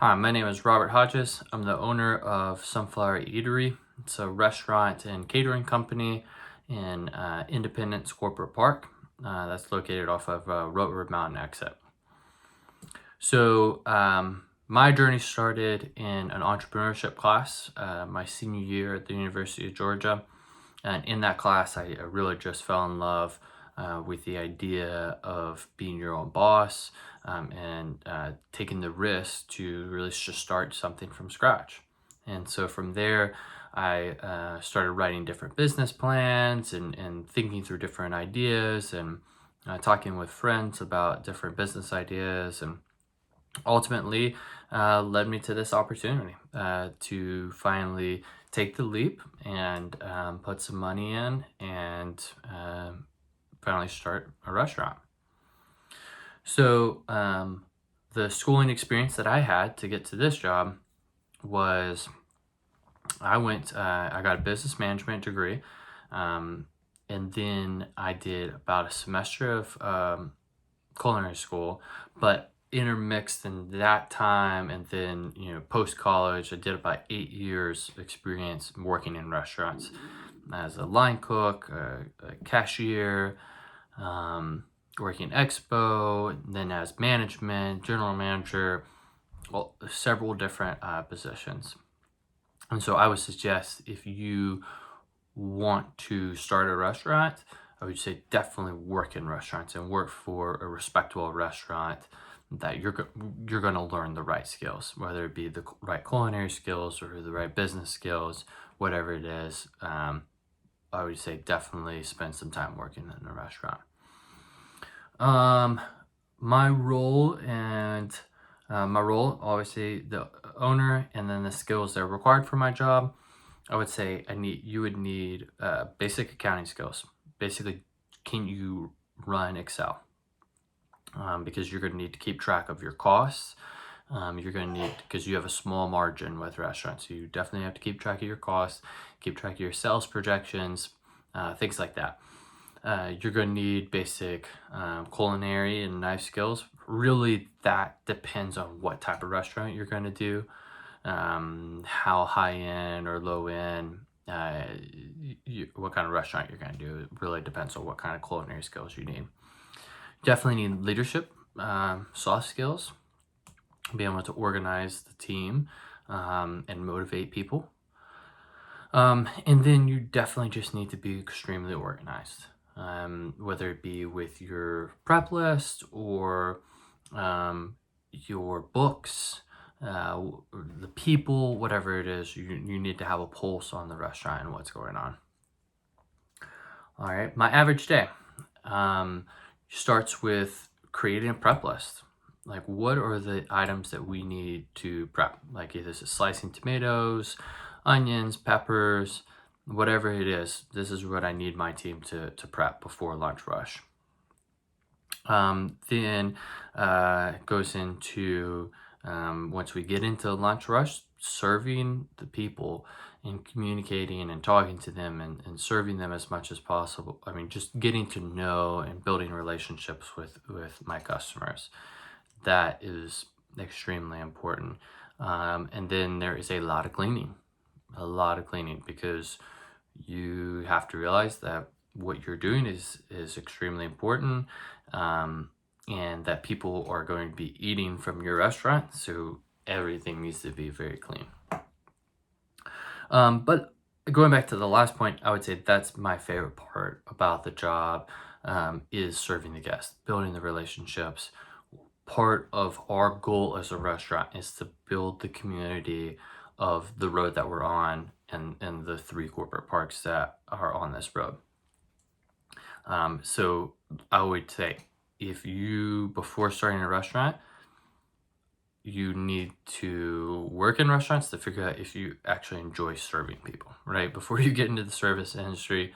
Hi, my name is Robert Hodges. I'm the owner of Sunflower Eatery. It's a restaurant and catering company in Independence Corporate Park. That's located off of Road Mountain exit. My journey started in an entrepreneurship class my senior year at the University of Georgia. And in that class, I really just fell in love with the idea of being your own boss and taking the risk to really just start something from scratch. And so from there, I started writing different business plans and thinking through different ideas and talking with friends about different business ideas, and ultimately led me to this opportunity to finally take the leap and put some money in and finally start a restaurant. So the schooling experience that I had to get to this job was I got a business management degree, and then I did about a semester of culinary school, but intermixed in that time and then post college I did about 8 years experience working in restaurants as a line cook, a cashier, working expo, then as management, general manager, well, several different positions. And so I would suggest, if you want to start a restaurant, I would say definitely work in restaurants and work for a respectable restaurant that you're going to learn the right skills, whether it be the right culinary skills or the right business skills, whatever it is. I would say definitely spend some time working in a restaurant. My role, obviously the owner, and then the skills that are required for my job. I would say you would need basic accounting skills. Basically, can you run Excel? Because you're going to need to keep track of your costs. You're going to need, because you have a small margin with restaurants, so you definitely have to keep track of your costs, keep track of your sales projections, things like that. You're going to need basic culinary and knife skills. Really, that depends on what type of restaurant you're going to do, how high end or low end, what kind of restaurant you're going to do. It really depends on what kind of culinary skills you need. Definitely need leadership, soft skills, be able to organize the team and motivate people. And then you definitely just need to be extremely organized, whether it be with your prep list or your books, the people, whatever it is. You need to have a pulse on the restaurant and what's going on. All right, my average day starts with creating a prep list. Like, what are the items that we need to prep? Like, either this is slicing tomatoes, onions, peppers, whatever it is. This is what I need my team to prep before lunch rush. Then goes into, once we get into lunch rush, serving the people and communicating and talking to them and serving them as much as possible. I mean, just getting to know and building relationships with my customers. That is extremely important. And then there is a lot of cleaning, because you have to realize that what you're doing is extremely important, and that people are going to be eating from your restaurant, so everything needs to be very clean. But going back to the last point, I would say that's my favorite part about the job, is serving the guests, building the relationships. Part of our goal as a restaurant is to build the community of the road that we're on and the 3 corporate parks that are on this road. So I would say, if you, before starting a restaurant, you need to work in restaurants to figure out if you actually enjoy serving people, right? Before you get into the service industry,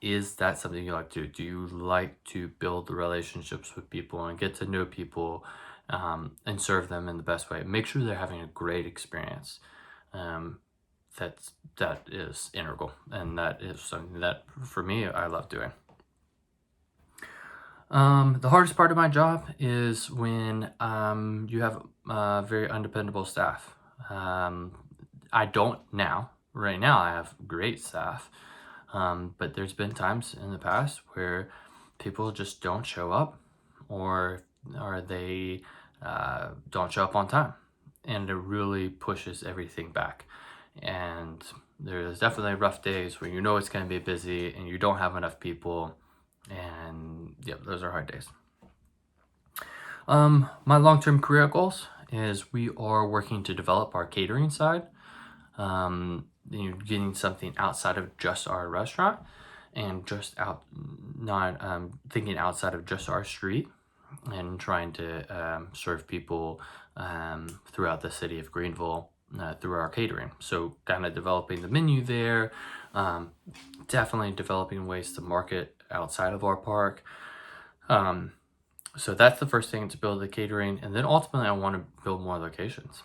is that something you like to do? Do you like to build the relationships with people and get to know people, and serve them in the best way? Make sure they're having a great experience. That is integral, and that is something that, for me, I love doing. The hardest part of my job is when you have very undependable staff. I don't now. Right now, I have great staff, but there's been times in the past where people just don't show up, or they don't show up on time, and it really pushes everything back. And there's definitely rough days where you know it's going to be busy and you don't have enough people, and yep, those are hard days. My long-term career goals is we are working to develop our catering side, getting something outside of just our restaurant and just not thinking outside of just our street, and trying to serve people throughout the city of Greenville through our catering. So kind of developing the menu there, definitely developing ways to market outside of our park. So that's the first thing, to build the catering. And then ultimately I want to build more locations.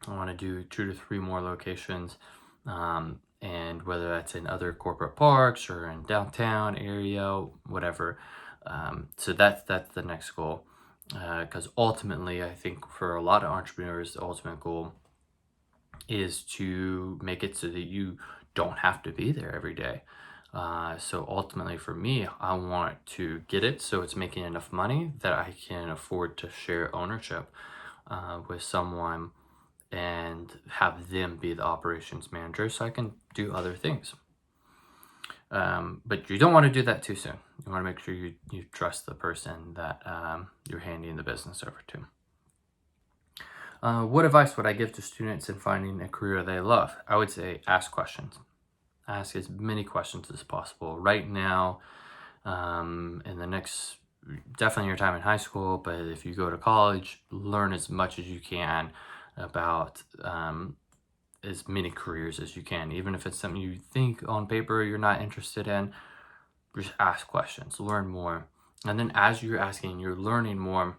I want to do 2 to 3 more locations, and whether that's in other corporate parks or in downtown area, whatever. So that's the next goal, because ultimately I think for a lot of entrepreneurs, the ultimate goal is to make it so that you don't have to be there every day. So ultimately for me, I want to get it so it's making enough money that I can afford to share ownership with someone and have them be the operations manager so I can do other things. But you don't want to do that too soon. You want to make sure you trust the person that you're handing the business over to. What advice would I give to students in finding a career they love? I would say ask questions. Ask as many questions as possible. Right now, in the next, definitely your time in high school, but if you go to college, learn as much as you can about as many careers as you can. Even if it's something you think on paper you're not interested in, just ask questions, learn more. And then as you're asking, you're learning more,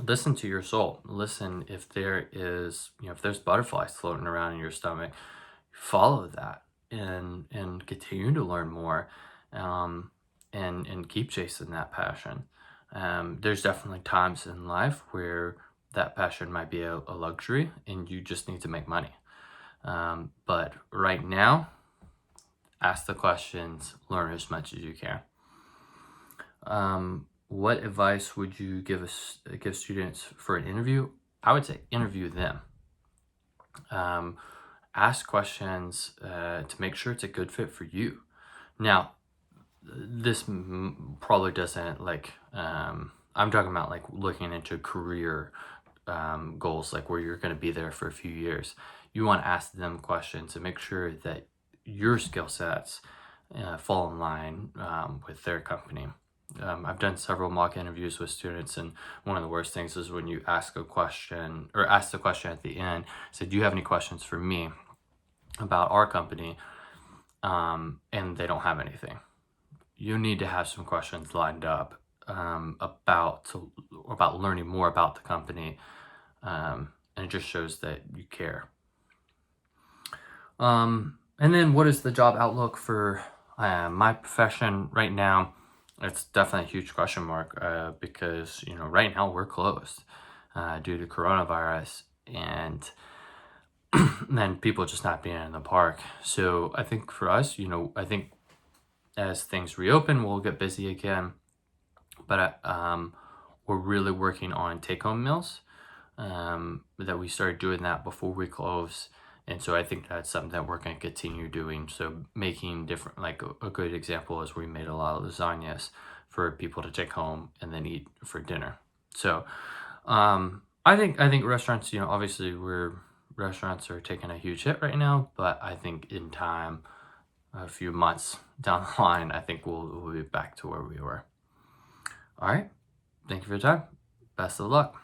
listen to your soul. Listen if there is, if there's butterflies floating around in your stomach, follow that and continue to learn more, and keep chasing that passion. There's definitely times in life where that passion might be a luxury and you just need to make money. But right now, ask the questions, learn as much as you can. What advice would you give students for an interview? I would say interview them. Ask questions to make sure it's a good fit for you. Now, this probably doesn't I'm talking about like looking into career goals, like where you're going to be there for a few years. You want to ask them questions to make sure that your skill sets fall in line with their company. I've done several mock interviews with students, and one of the worst things is when you ask a question, or ask the question at the end, say, do you have any questions for me about our company? And they don't have anything. You need to have some questions lined up about learning more about the company, and it just shows that you care. And then what is the job outlook for my profession right now? It's definitely a huge question mark, because right now we're closed due to coronavirus, and then people just not being in the park. So I think for us, I think as things reopen, we'll get busy again. But we're really working on take-home meals, that we started doing that before we close. And so I think that's something that we're going to continue doing. So making different, like a good example is we made a lot of lasagnas for people to take home and then eat for dinner. So I think restaurants, obviously restaurants are taking a huge hit right now, but I think in time, a few months down the line, I think we'll be back to where we were. All right. Thank you for your time. Best of luck.